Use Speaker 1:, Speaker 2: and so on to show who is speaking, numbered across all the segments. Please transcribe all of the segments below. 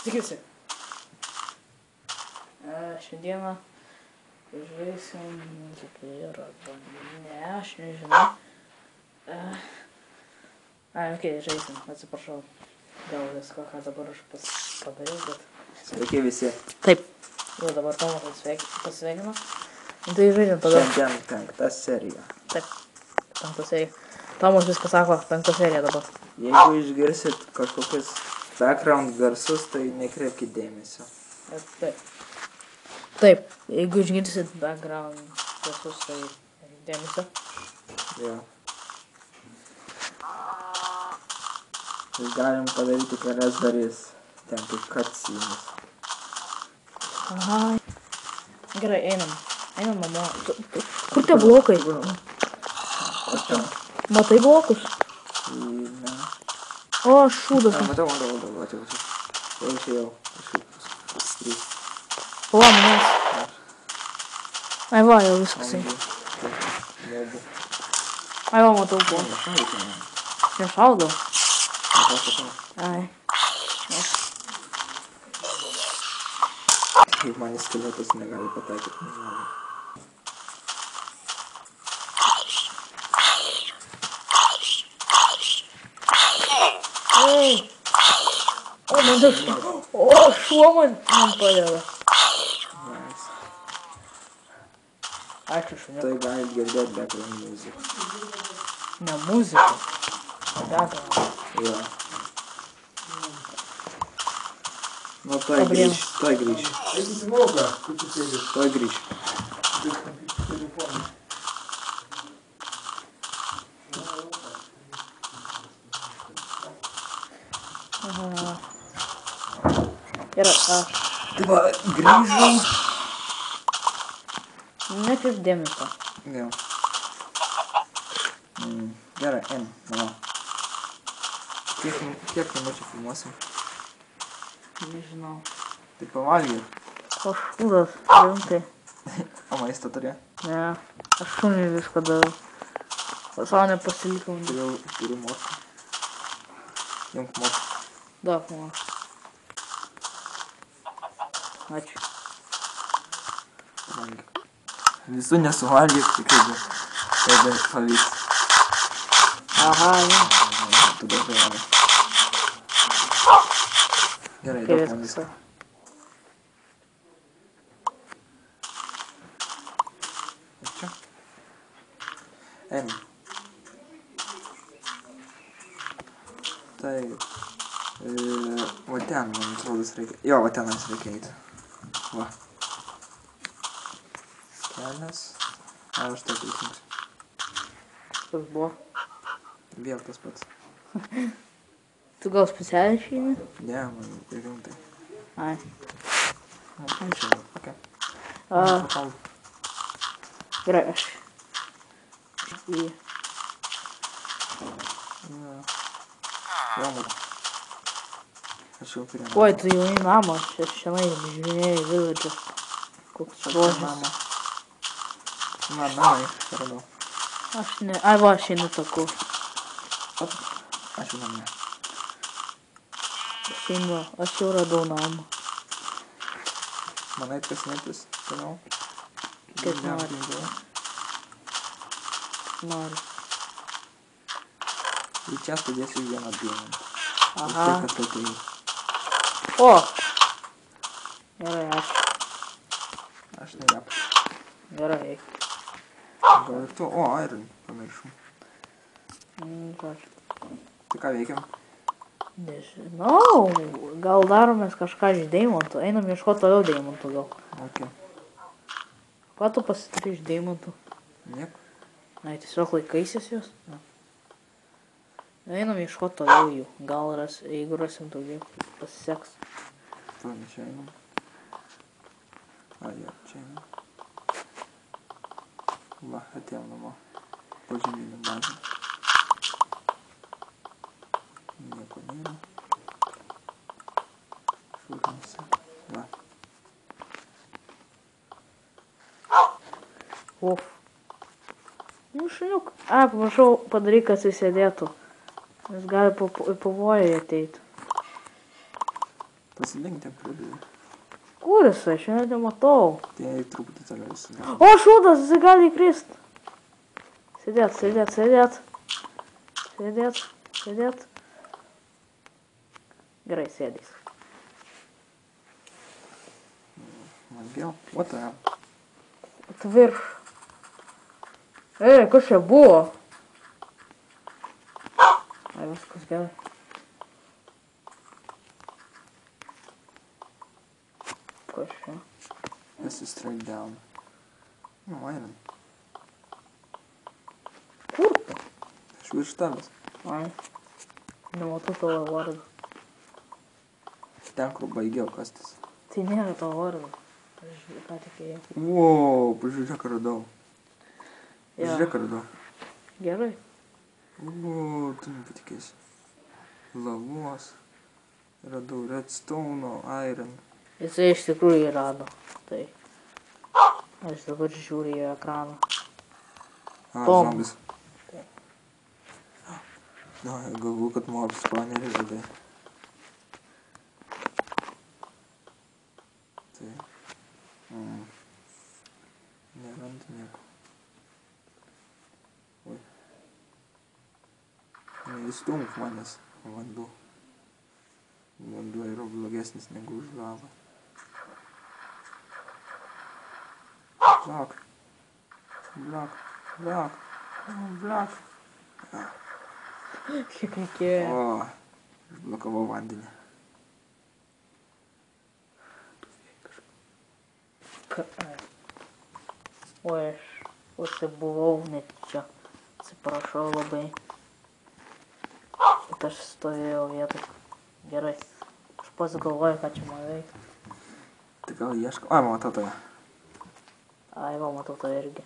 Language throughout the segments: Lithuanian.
Speaker 1: Sveiki. Šiandieną žaisim multiplayerą arba ne, aš nežinau. Okei, žaisim, atsiprašau. Gal visko, ką dabar aš padariau, bet...
Speaker 2: Sveiki visi.
Speaker 1: Taip. Jau dabar Tomas pasveikino. Tai žaidžiam tada.
Speaker 2: Šiandien 5 serija.
Speaker 1: Taip, 5 serija. Tomas viską sako, 5 serija dabar.
Speaker 2: Jeigu išgirsit kažkokius background garsus, tai nekreipkite dėmesio.
Speaker 1: Taip. Taip, jeigu išgirsit background garsus, tai dėmesio.
Speaker 2: Jo. Tai galim padaryti kelias dalis. Ten kaip cutscenes.
Speaker 1: Aha. Gerai, einam. Einam, mama. Kur tie blokai? Matai blokus?
Speaker 2: Ne.
Speaker 1: O, šūdas.
Speaker 2: Matau. Jau išėjau.
Speaker 1: O, manęs. Ai va, jau viskas. Ai va, matau blokus. Nešaudau. Ai.
Speaker 2: Kaip man skeletas negali pataikyti.
Speaker 1: Ei. O, man tas... O, šuo man padeda. Ačiū šuniu.
Speaker 2: Tai galit girdėti background muziką.
Speaker 1: Ne muzika. Background.
Speaker 2: Jo. Nu, tuoj grįš. Tuoj grįš.
Speaker 1: Gerai,
Speaker 2: Tai va, grįžau.
Speaker 1: nekreip dėmesio.
Speaker 2: Jo. Gerai, einam, mama. Kiek minučių filmuosim?
Speaker 1: Nežinau.
Speaker 2: Tai pavalgyk.
Speaker 1: O šūdas, rimtai.
Speaker 2: O maistą turė?
Speaker 1: Ne, aš šuniui viską daviau. O savo nepasilikau.
Speaker 2: Turiu morką. Junk morką.
Speaker 1: Duok man. Ačiū.
Speaker 2: Pavalgyk. Visų nesuvalgyk, tik jeigu pavyks.
Speaker 1: Aha, ne.
Speaker 2: Tu daug pavalgyk. Gerai,
Speaker 1: Kai
Speaker 2: daug man
Speaker 1: viskas.
Speaker 2: viską. Čia. Einam. Tai... Va ten, man atrodo, reikia... Jo, va tenais reikia eiti. Va. Kelias. Aš taip įsimsiu.
Speaker 1: Kas buvo?
Speaker 2: Vėl tas pats.
Speaker 1: Tu gal specialiai išeini?
Speaker 2: Ne, man rimtai.
Speaker 1: Ai.
Speaker 2: Čia, okei.
Speaker 1: Gerai, aš. Į...
Speaker 2: Jo, man. Aš jau prie
Speaker 1: Oi, tu jau į namą, aš šiandien žvinėjai viladžią. Koks grožis.
Speaker 2: namą. Man namai, radau.
Speaker 1: Aš ne... Ai va, aš einu taku.
Speaker 2: Aš jau namai.
Speaker 1: Aš jau radau namą.
Speaker 2: Man eit kasinėtis toliau.
Speaker 1: Kaip nori. Nori.
Speaker 2: Ir čia studėsiu vieną dieną.
Speaker 1: Aha.
Speaker 2: Tai, kad atėjai.
Speaker 1: O! Gerai, aš.
Speaker 2: Aš nejap.
Speaker 1: Gerai.
Speaker 2: Gal ir tu... O, iron. Pamiršau.
Speaker 1: Žodžiu.
Speaker 2: Tai ką veikiam?
Speaker 1: Nežinau. Gal daromės kažką iš deimantų. Einam ieškoti toliau deimantų gal.
Speaker 2: Ok.
Speaker 1: Ką tu pasitari iš deimantų?
Speaker 2: Nieko.
Speaker 1: Ai, tiesiog laikaisis jos? Ne. Einam ieškoti toliau jų. Gal jeigu rasim daugiau, pasiseks.
Speaker 2: To ne čia einam. A, jo, čia einam. Va, atėjom namo. Požeminį bazę. Nieko nėra. Šūkinuose. Va.
Speaker 1: Uf. Nu, šuniuk. Paprašau, padaryk, kad jis sėdėtų. Jis gali pavojai ateiti.
Speaker 2: Pasilink ten prie durų.
Speaker 1: Kur jisai? Aš net nematau.
Speaker 2: Tai truputį toliau įsidėk.
Speaker 1: O, šūdas, jisai gali įkrist. Sėdėt, sėdėt, sėdėt. Sėdėt, sėdėt. Gerai, sėdys.
Speaker 2: Man vėl. What the hell?
Speaker 1: Atvirš. Kas čia buvo? Ai, viskas gerai. Kas čia?
Speaker 2: This is straight down. Nu, einam.
Speaker 1: Kur tu?
Speaker 2: Aš virš tavęs.
Speaker 1: Ai. Nematau tavo vardą.
Speaker 2: Ten, kur baigiau kastis.
Speaker 1: Tai nėra tavo vardą. Aš ką tik ėjau.
Speaker 2: Wow, pažiūrėk, ką radau.
Speaker 1: Jo.
Speaker 2: Pažiūrėk, ką radau.
Speaker 1: Gerai.
Speaker 2: O, tu nepatikėsi. Lavos. Radau redstone, iron.
Speaker 1: Jisai iš tikrųjų rado. Tai. Aš dabar žiūriu į ekraną. Tom.
Speaker 2: Zombis. Na, galvoju, kad mob spawnerį radai. Tai. Nerandu nieko. Oi. Neįstumk manęs vanduo. Vanduo yra blogesnis negu už lavą. Blok. Blok. Blok. Blok.
Speaker 1: Kiek reikėjo.
Speaker 2: O, išblokavau vandenį.
Speaker 1: Oi, aš užsibuvau netyčia. Atsiprašau labai. Bet aš stovėjau vietoj. Gerai. Aš pats galvoju, ką čia man veikti.
Speaker 2: Tai gal ieškau. Ai, matau tave.
Speaker 1: Ai, va, matau tą irgi.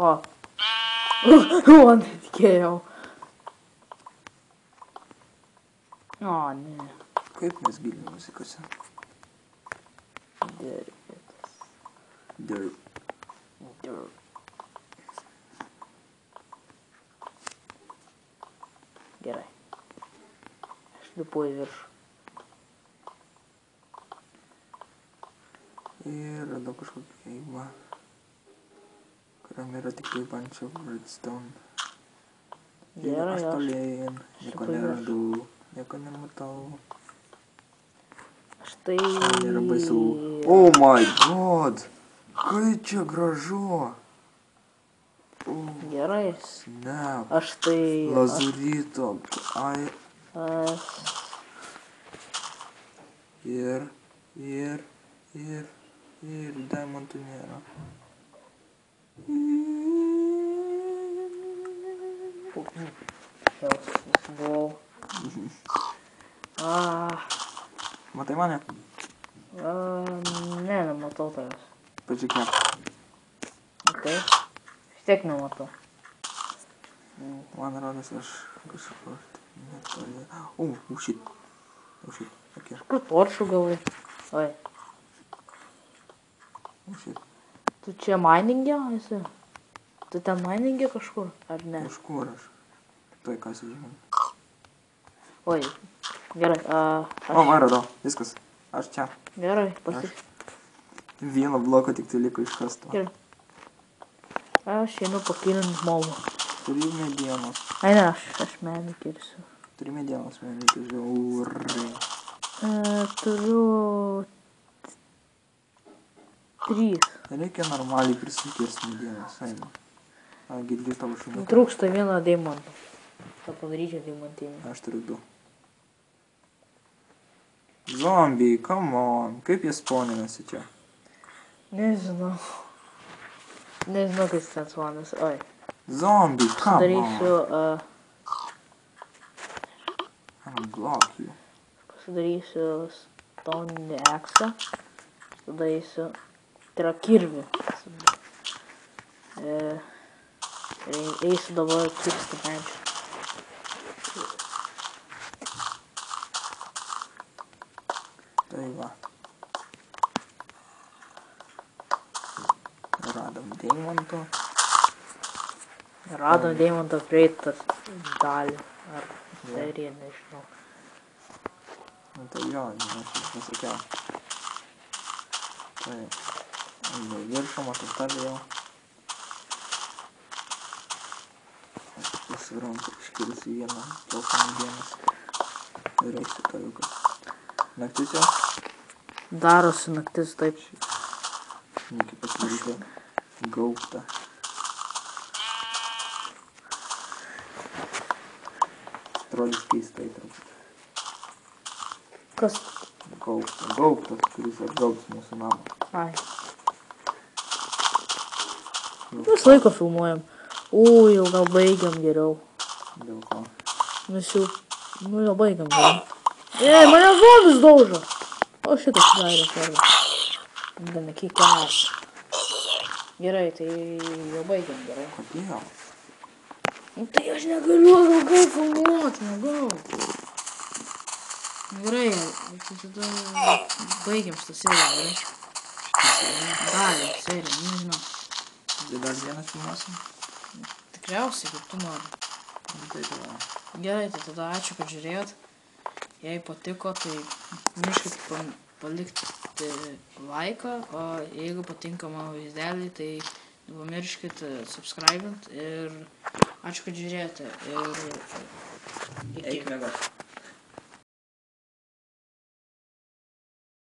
Speaker 1: O. Man netikėjau. O, ne.
Speaker 2: Kaip mes gilinamės į kasę?
Speaker 1: Dirbitas.
Speaker 2: Dirb.
Speaker 1: Dirb. Gerai. Aš lipu į viršų.
Speaker 2: Ir radau kažkokią eibą, kuriam yra tik tai bunch of redstone.
Speaker 1: Gerai,
Speaker 2: aš
Speaker 1: aš
Speaker 2: tolėjin, nieko
Speaker 1: lipu į
Speaker 2: nerandu, nieko nematau.
Speaker 1: Štai.
Speaker 2: Nėra baisu. Oh my god! Kaip čia gražu! Oh,
Speaker 1: Gerai.
Speaker 2: snap!
Speaker 1: Aš tai.
Speaker 2: Lazurito. Ai.
Speaker 1: Aš.
Speaker 2: Ir diamantų nėra.
Speaker 1: Jau buvau.
Speaker 2: Matai mane?
Speaker 1: Ne, nematau tavęs.
Speaker 2: Pažiūrėk.
Speaker 1: Ok. Vis tiek nematau.
Speaker 2: Man rodos, aš kažkur netoli. Shit. Okay.
Speaker 1: Kur toršų gavai? Oi.
Speaker 2: Shit.
Speaker 1: Tu čia miningė esi? Tu ten miningė kažkur, ar ne?
Speaker 2: Kažkur aš. Tuoj ką sužinau.
Speaker 1: Oi. Gerai.
Speaker 2: O, man radau. Viskas. Aš čia.
Speaker 1: Gerai, pasik.
Speaker 2: Vieno bloko tik tai liko iškasto.
Speaker 1: Gerai. Aš einu pakilint molų.
Speaker 2: Turiu medienos.
Speaker 1: Ai ne, aš medį kirsiu.
Speaker 2: Turiu medienos, man reikia žiauriai.
Speaker 1: Turiu 3.
Speaker 2: Reikia normaliai prisikirsti medienos, eina. Girdžiu tavo šuniuką.
Speaker 1: Trūksta vieną deimantą. Ką padaryčiau deimantinį.
Speaker 2: Aš turiu 2. Zombiai, come on. Kaip jie spawninasi čia?
Speaker 1: Nežinau. Nežinau, kaip jis ten spawnasi. Oi.
Speaker 2: Zombiai, come on.
Speaker 1: Darysiu,
Speaker 2: I'm block you.
Speaker 1: pasidarysiu stone axe. Darysiu, tai yra kirvių. Eisiu dabar kirsti medžių.
Speaker 2: Tai va. Radom deimantų.
Speaker 1: Radom Deimanto Freitas dalį. Ar seriją, nežinau.
Speaker 2: Nu tai jo, aš pasakiau. Tai, viršą matau jau. Aš pasigruntu, iškilsiu vieną, kelsamų dienas. Ir eisiu toliau, kad naktis jau.
Speaker 1: Darosi naktis taip.
Speaker 2: Iki pasidaryti gaubtą. Trolis keistai truputį.
Speaker 1: Kas?
Speaker 2: Gaubtas, kuris atgaubs mūsų namą.
Speaker 1: Ai. Vis laiko filmuojam. Jau gal baigiam geriau.
Speaker 2: Dėl ko?
Speaker 1: Mes jau... Nu jau baigiam geriau. Mane zombis daužo. O šitas darė svarbu. Gana kikas. Gerai, tai jau baigiam gerai.
Speaker 2: Kodėl?
Speaker 1: Nu tai aš negaliu ilgai filmuoti, negaliu. Gerai, tai tada baigiam šitą seriją, gerai? Dalį, seriją, nežinau.
Speaker 2: Tai dar vieną filmuosim?
Speaker 1: Tikriausiai, kaip tu nori.
Speaker 2: Tai tada.
Speaker 1: Gerai, tai tada ačiū, kad žiūrėjot. Jei patiko, tai nemirškit palikti laiką, o jeigu patinka mano vaizdelį, tai nepamirškit subscribint ir ačiū, kad žiūrėjote ir iki.
Speaker 2: Eik miegot.